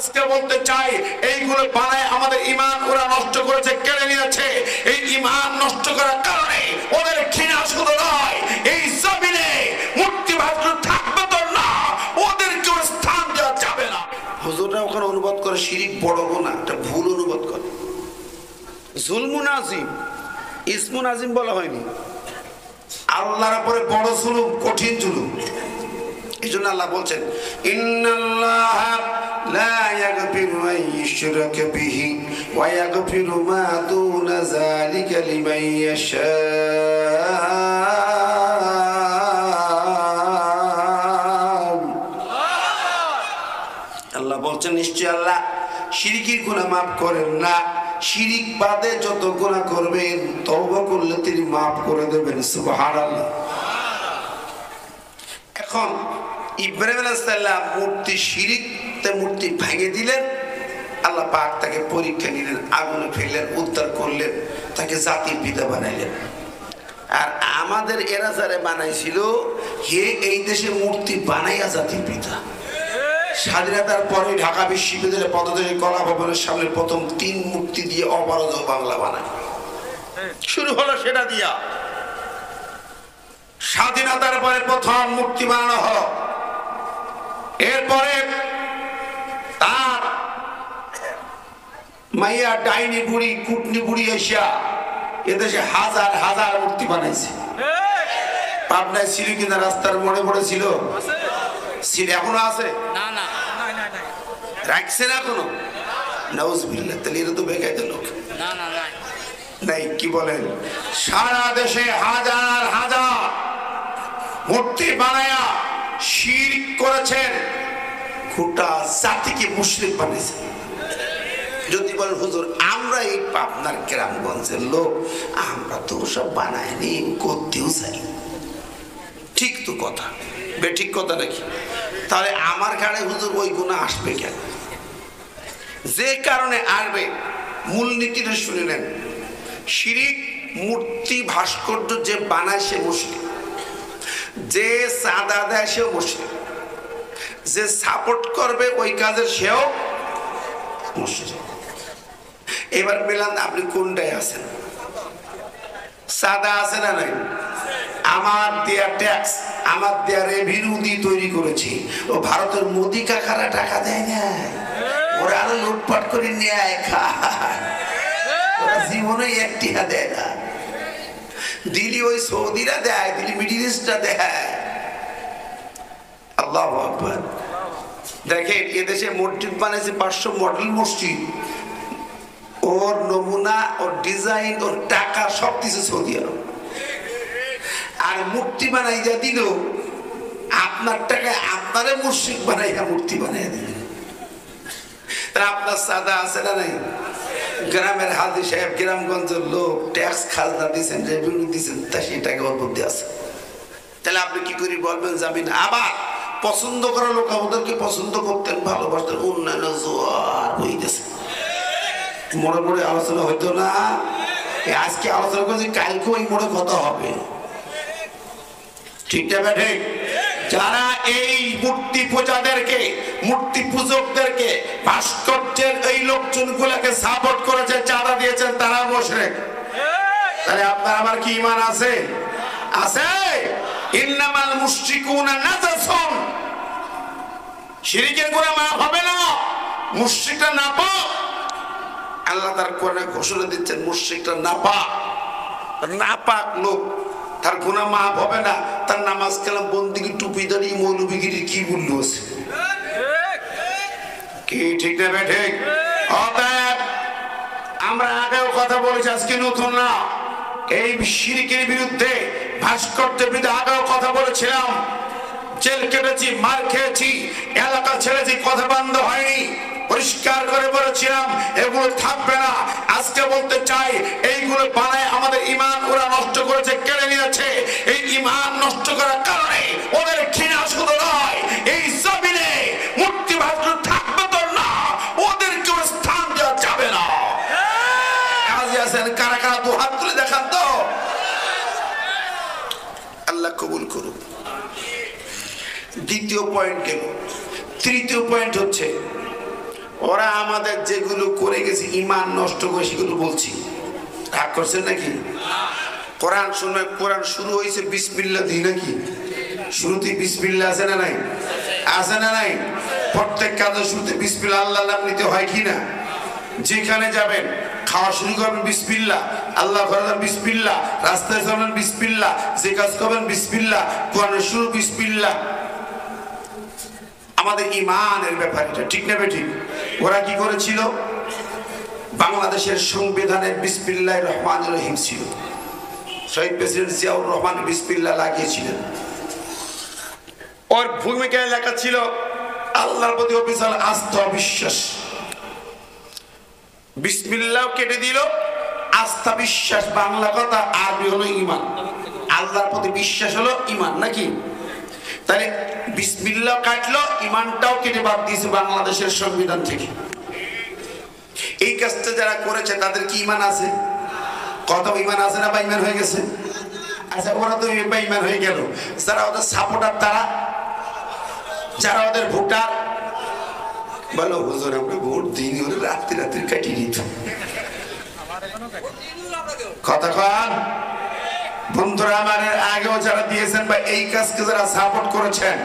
আজকে বলতে চাই এইগুলো বানায় আমাদের ঈমান ওরা নষ্ট করেছে, কেড়ে নিয়েছে। এই ঈমান নষ্ট করার কারণে ওদের ঘৃণা শুধু নয়, এই জমিনে মূর্তি ভাস্কর থাকবে তো না, ওদেরকে স্থান দেওয়া যাবে না। হুজুররা ওখানে অনুবাদ করে শিরিক বড় গুনাহ, এটা ভুল অনুবাদ করে। জুলমুন আযীম, ইসমুন আযীম বলা হয়নি। আল্লাহর উপরে বড় জুলুম, কঠিন জুলুম। এইজন্য আল্লাহ বলছেন ইন্নাল্লাহা লা ইয়াগফিরু আন ইউশরাকা বিহি ওয়া ইয়াগফিরু মা দুনা যালিকা লিমান ইয়াশা। আল্লাহ বলছেন নিশ্চয় আল্লাহ শিরকের গুনাহ মাফ করেন না, শিরিক বাদে যত গুনাহ করবেন তওবা করলে তিনি মাফ করে দেবেন। সুবহানাল্লাহ। এখন ইব্রাহিম আলাইহিস সালাম মূর্তি শিরিকতে মূর্তি ভেঙে দিলেন, আল্লাহ পাক তাকে পরীক্ষা নিলেন, আগুনে ফেললেন, উদ্ধার করলেন, তাকে জাতির পিতা বানাইলেন। আর আমাদের এরা যারা বানাইছিল হে এই দেশে মূর্তি বানাইয়া জাতির পিতা। স্বাধীনতার পরে ঢাকা বিশ্ববিদ্যালয়ের পদচারী কলা ভবনের সামনে প্রথম 3 মূর্তি দিয়ে অবরোধ বাংলা বানায় শুরু হলো, সেটা দিয়া স্বাধীনতার পরে প্রথম মূর্তি বানানো হলো। এরপরে তার মাইয়া ডাইনি বুড়ি কুটনি বুড়ি এসিয়া এদেশে হাজার হাজার মূর্তি বানাইছে। পাবনায় ছিল কিনা, রাস্তার মোড়ে মোড়ে ছিল, এখনো আছে রাখছে না কোনো? নাউজুবিল্লাহ। তাহলে এরা তো বেকায়দা লোক নাই। কি বলেন? সারা দেশে হাজার হাজার মূর্তি বানায়া শিরক করেছেন, গোটা জাতিকে মুশরিক বানিয়েছে। যদি বলেন হুজুর আমরা এই পাবনার গ্রামগঞ্জের লোক, আমরা তো সব বানাইনি, করতেও চাই। ঠিক তো কথা, বেঠিক কথা নাকি? তাহলে আমার ঘাড়ে হুজুর ওই গুনাহ আসবে কেন? যে কারণে আসবে মূল নীতিটা শুনে নেন। শিরিক মূর্তি ভাস্কর্য যে বানায় সে মুশরিক, যে চাঁদা দেয় সেও মুশরিক, যে সাপোর্ট করবে ওই কাজের সেও মুশরিক। এবার মিলান আপনি কোনটায় আছেন? চাঁদা আছে না নাই? আমার দেয়া ট্যাক্স, আমার দেয়া রেভিনিউ দিয়ে তৈরি করেছি। ও ভারতের মোদি কাকারা টাকা দেয় না, ওরা আরো লুটপাট করে নেয়, খায়, ওরা জীবনে একটিহা দেয় না। দিল্লি ওই সৌদিরা দেয়, দিল্লি মিডিল ইস্টরা দেয়। আল্লাহু আকবার। দেখেন এদেশে মসজিদ বানাইছে 500 মডেল মসজিদ, ওর নমুনা, ওর ডিজাইন, ওর টাকা সবকিছু সৌদি আরব। আর মূর্তি বানাইয়া দিল আপনার টাকায়, আপনারে মুশরিক বানাইয়া মূর্তি বানাইয়া দিল। তাহলে আপনার সাদা আছে না নাই? গ্রামের হাজি সাহেব, গ্রামগঞ্জের লোক ট্যাক্স খাজনা দিচ্ছেন, রেভিনিউ দিচ্ছেন, তা সেই টাকা ওর মধ্যে আছে। তাহলে আপনি কি করে বলবেন যাবেন? আবার পছন্দ করা লোক আমাদেরকে পছন্দ করতেন, ভালোবাসতেন, উন্নয়ন জোয়ার হইতেছে। মোড়ে মোড়ে আলোচনা হইতো না, আজকে আলোচনা করছি, কালকে ওই মোড়ে কথা হবে। ঠিক না ঠিক? যারা এই মূর্তি পূজাদেরকে, মূর্তি পূজকদেরকে, ভাস্কর্যের এই লোকজনগুলোকে সাপোর্ট করেছে, চাঁদা দিয়েছেন, তারা মুশরিক। তাহলে আপনার আমার কি ঈমান আছে? আছে। ইন্নামাল মুশরিকুনা নাজাসুন, শিরকের গুনাহ মাফ হবে না, মুশরিকটা নাপাক। আল্লাহ তার কোরআনে ঘোষণা দিচ্ছেন মুশরিকটা নাপাক, নাপাক লোক, তার গুনাহ মাফ হবে না। তার নামাজ কালাম বন্দেগী টুপি দাঁড়িয়ে মৌলবীগিরি কি মূল্য আছে? কি ঠিক না ঠিক? অতএব আমরা আগেও কথা বলেছি, আজকে নতুন না। এই শিরকের বিরুদ্ধে, ভাস্কর্যের বিরুদ্ধে আগেও কথা বলেছিলাম। জেল কেটেছি, মার খেয়েছি, এলাকা ছেড়েছি, কথা বন্ধ হয়নি। পরিষ্কার করে বলেছিলাম এগুলো থাকবে না। আজকে বলতে চাই এইগুলো বানায় আমাদের ঈমান ওরা নষ্ট করেছে, কেড়ে নিয়েছে। এই ঈমান নষ্ট করার কারণে ওদের ঘৃণা শুধু নয়, এই জমিনে মূর্তি ভাস্কর থাকবে তো না, ওদেরকে স্থান দেওয়া যাবে না। কাজী আছেন কারা কারা? দু হাত তুলে দেখান তো। আল্লাহ কবুল করুন। দ্বিতীয় পয়েন্ট গেল। তৃতীয় পয়েন্ট হচ্ছে ওরা আমাদের যেগুলো করে গেছে ইমান নষ্ট করে সেগুলো বলছি, রাগ করছেন নাকি? কোরআন শুনবে, কোরআন শুরু হয়েছে বিসমিল্লাহ দিয়ে নাকি? শুরুতে বিসমিল্লাহ আছে না নাই? আছে না নাই? প্রত্যেক কাজের শুরুতে বিসমিল্লাহ আল্লাহ নাম নিতে হয় কি না? যেখানে যাবেন খাওয়া শুরু করবেন বিসমিল্লাহ, আল্লাহ করবেন বিসমিল্লাহ, রাস্তায় চলবেন বিসমিল্লাহ, যে কাজ করবেন বিসমিল্লাহ, কোরআনের শুরু বিসমিল্লাহ। আমাদের ইমানের ব্যাপার এটা, ঠিক না বেঠিক? ওরা কি করেছিল? বাংলাদেশের সংবিধানের বিসমিল্লাহির রহমানির রহিম ছিল, শহীদ প্রেসিডেন্ট জিয়াউর রহমান বিসমিল্লাহ লাগিয়েছিলেন। ওর ভূমিকায় লেখা ছিল আল্লাহর প্রতি অবিচল আস্থা বিশ্বাস। বিসমিল্লাহ কেটে দিল, আস্থা বিশ্বাস বাংলা কথা, আরবি হলো ঈমান। আল্লাহর প্রতি বিশ্বাস হলো ঈমান নাকি? তাহলে বিসমিল্লাহ কাটলো, ঈমানটাও কেটে বাদ দিয়েছে বাংলাদেশের সংবিধান থেকে। এই কাজটা যারা করেছে তাদের কি ঈমান আছে? কত ঈমান আছে না বেঈমান হয়ে গেছে? আচ্ছা, ওরা তো বেঈমান হয়ে গেল। যারা ওদের সাপোর্টার, তারা যারা ওদের ভোটার, বলো হুজুর আমরা ভোট দিই, ওরা রাত্রি রাত্রি কাটিয়ে দিত। কথা কন বন্ধুরা আমার, আগেও যারা দিয়েছেন বা এই কাজকে যারা সাপোর্ট করেছেন,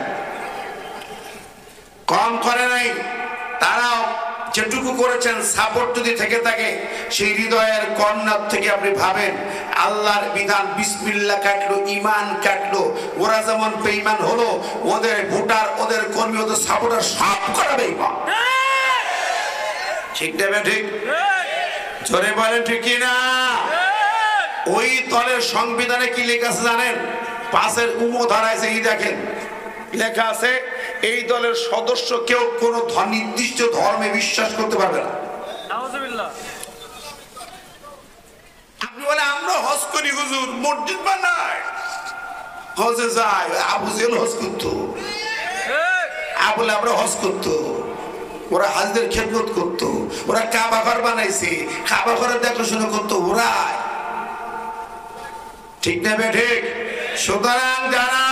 কম করে নাই, তারাও যেটুকু করেছেন সাপোর্ট যদি থেকে থাকে সেই হৃদয়ের কর্নার থেকে আপনি ভাবেন আল্লাহর বিধান বিসমিল্লাহ কাটলো, ঈমান কাটলো। ওরা যেমন বেঈমান হলো, ওদের ভোটার, ওদের কর্মী, ওদের সাপোর্টার সব করা বেঈমান। ঠিক না ঠিক? জোরে বলেন ঠিক কি না? ওই দলের সংবিধানে কি লেখা আছে জানেন? পাশের উমো ধারাইছে, এই দেখেন লেখা আছে এই দলের সদস্য কেউ কোন নির্দিষ্ট ধর্মে বিশ্বাস করতে পারবে না। আপনি বলে আমরা হজ করি হুজুর, মসজিদ বানায়, হজে যায়। আবু জেল হজ করতো, আবুল আমরা হজ করতো, ওরা হাজদের খেদমত করতো, ওরা কাবা ঘর বানাইছে, কাবা ঘরের দেখাশোনা করতো ওরা। ঠিক না ঠিক? সুতরাং যারা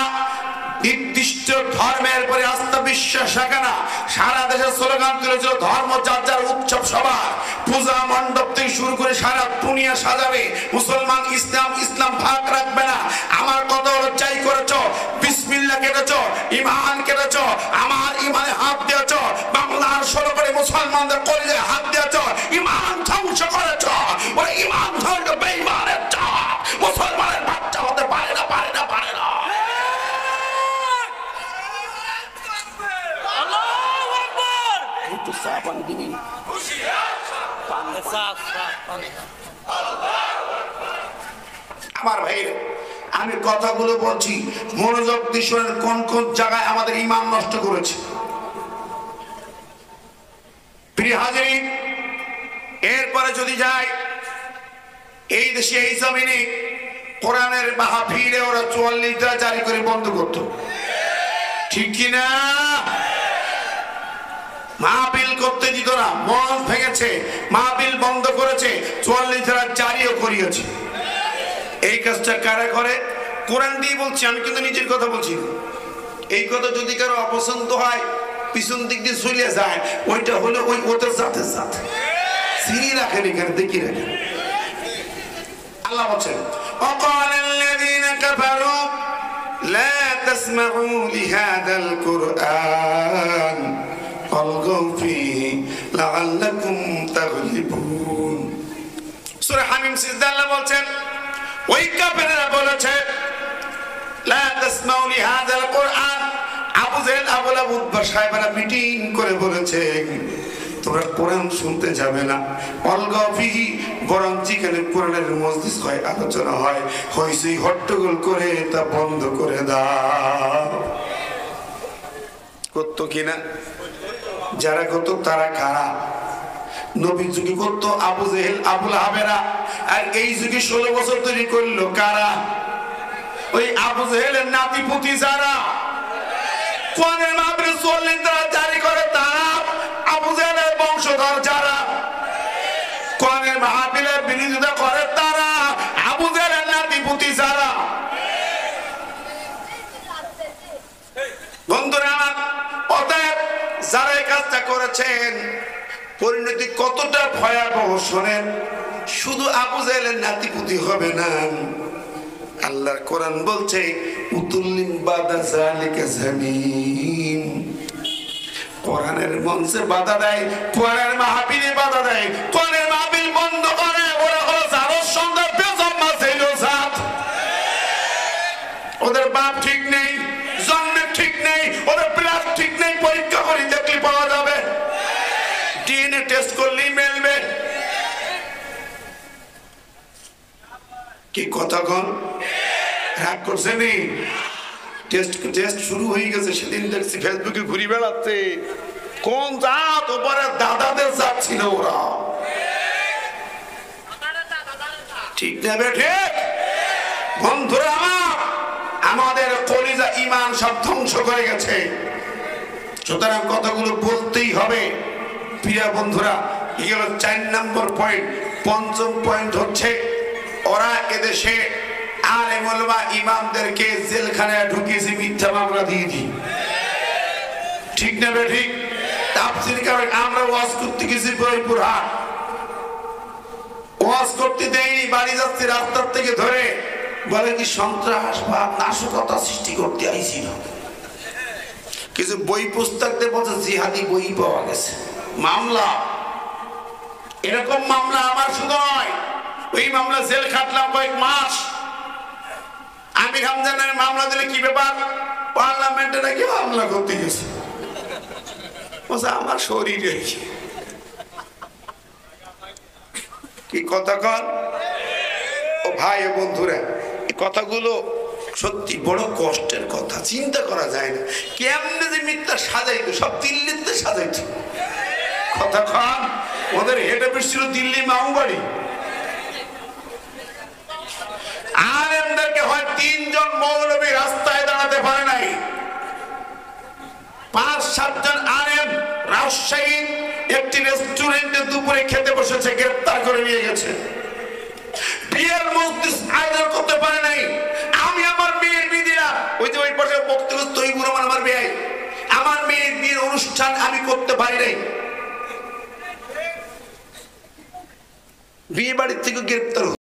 নির্দিষ্ট ধর্মের পরে আস্থা বিশ্বাস রাখে না, সারা দেশে স্লোগান তুলেছিল ধর্ম যার যার উৎসব সভা, পূজা মণ্ডপ থেকে শুরু করে সারা দুনিয়া সাজাবে, মুসলমান ইসলাম, ইসলাম ভাগ রাখবে না। আমার কথা হলো চাই করেছো, বিসমিল্লাহ কেটেছো, ঈমান কেটেছো, আমার ঈমানে হাত দিয়েছো, বাংলার 16 কোটি মুসলমানদের কলিজায় হাত দিয়েছো, ঈমান ধ্বংস করেছো। ওরা ঈমান ধ্বংস বেঈমানের চাপ, মুসলমানের বাচ্চা হতে পারে না, পারে না, পারে না। আমার ভাই, আমি কথাগুলো বলছি মনোযোগ দিয়ে শুনেন, কোন কোন জায়গায় আমাদের ঈমান নষ্ট করেছে। প্রিয় হাজিরিন, এরপরে যদি যাই এই দেশে, এই জমিনে কোরআনের মাহফিলে ওরা 44টা জারি করে বন্ধ করত, ঠিক কিনা? মাহফিল করতে দিত না, মঞ্চ ভেঙেছে, মাহফিল বন্ধ করেছে, 44টা জারিও করিয়েছে। এই কাজটা কারা করে? কোরআন দিয়ে বলছি, আমি কিন্তু নিজের কথা বলছি। এই কথা যদি কারো অপছন্দ হয় পিছন দিক দিয়ে চলে যায়, ওইটা হলো ওই ওদের সাথে সাথে সিঁড়ি রাখেন, এখানে দেখি রাখেন। আল্লাহ বলছেন وقال الذين كفروا لا تسمعوا لهذا القرآن والغوا فيه لعلكم تغلبون। সূরা হামিম সিজদা আল্লাহ বলছেন ওই কাফেররা বলেছে লা তাসমাউ লিহাযাল কুরআন। আবু জেহেল, আবু লাহাব, উতবা সাহেবরা মিটিং করে বলেছে তোমরা কোরআন শুনতে যাবে না, অলগাও ফিহি, বরং যেখানে কোরআনের মজলিস হয়, আলোচনা হয়, হইচই হট্টগোল করে তা বন্ধ করে দাও। করতো কিনা? যারা করতো তারা কারা? নবীর যুগে করতো আবু জেহেল, আবু লাহাবেরা, আর এই যুগে 16 বছর তৈরি করলো কারা? ওই আবু জেহেলের নাতিপুতি যারা কোরআনের মাহফিলে 44 জারি করে তারা, আবু জেহেলের বংশধর যারা কোরআনের মাহফিলে বিরোধিতা করে তারা, আবু জেহেলের নাতিপুতি যারা। বন্ধুরা আমার, অতএব যারা এই কাজটা করেছেন পরিণতি কতটা ভয়াবহ শোনেন। শুধু আবু জাহেলের নাতিপুতি হবে না, আল্লাহর কোরআন বলছে উতুল্লিম বাদা যালিকা জামিন। কোরআনের মঞ্চে বাধা দেয়, কোরআনের মাহফিলে বাধা দেয়, কোরআনের মাহফিল বন্ধ করে ওরা হলো জারোর সঙ্গে বেজন্মা ছিল জাত। ওদের বাপ ঠিক নেই, জন্মের ঠিক নেই, ওদের ব্লাড ঠিক নেই, পরীক্ষা করে দেখলে পাওয়া যাবে, ডিএনএ টেস্ট করলেই মেলবে। কি কথা কোন রাগ করছেনি? টেস্ট শুরু হয়ে গেছে। সেদিন দেখছি ফেসবুকে ঘুরে বেড়াচ্ছে কোন জাত, ওপরে দাদাদের জাত ছিল ওরা। ঠিক নেবে ঠিক বন্ধুরা আমার, আমাদের কলিজা ঈমান সব ধ্বংস করে গেছে। সুতরাং কথাগুলো বলতেই হবে। প্রিয় বন্ধুরা, এই হলো 4 নম্বর পয়েন্ট। 5ম পয়েন্ট হচ্ছে ওরা এদেশে আলেম ওলামা ইমামদেরকে জেলখানায় ঢুকিয়েছে, মিথ্যা মামলা দিয়ে দি। ঠিক না ঠিক? তাফসীর করে আমরা ওয়াজ করতে গেছি বরিপুরহাট, ওয়াজ করতে দেয়নি, বাড়ি যাচ্ছে রাস্তার থেকে ধরে বলে কি সন্ত্রাস বা নাশকতা সৃষ্টি করতে আইছিল। কিছু বই পুস্তকদের বলছে জিহাদি বই পাওয়া গেছে। মামলা, এরকম মামলা আমার শুধু নয়, ওই মামলা জেল খাটলাম কয়েক মাস। আমির হামজানের মামলা দিলে কি ব্যাপার, পার্লামেন্টে নাকি মামলা করতে গেছে। আমার শরীরে কি কথা কন ও ভাই ও বন্ধুরা, এই কথাগুলো সত্যি বড় কষ্টের কথা, চিন্তা করা যায় না। কেমনে যে মিথ্যা সাজাইতো, সব দিল্লিতে সাজাইতো। কথা কন, ওদের হেড অফিস ছিল দিল্লি মামুবাড়ি। আলেমদেরকে হয় 3 জন মৌলবী রাস্তায় দাঁড়াতে পারে নাই, 5-7 জন আলেম রাজশাহী একটি রেস্টুরেন্টে দুপুরে খেতে বসেছে, গ্রেফতার করে নিয়ে গেছে। বিয়ের মজলিস আয়োজন করতে পারে নাই। আমি আমার মেয়ের বিয়ে দিলাম, ওই যে ওই পাশে বক্তব্য তৈবুর আমার বিয়ে, আমার মেয়ের বিয়ের অনুষ্ঠান আমি করতে পারি নাই। বিয়ে বাড়ির থেকে গ্রেফতার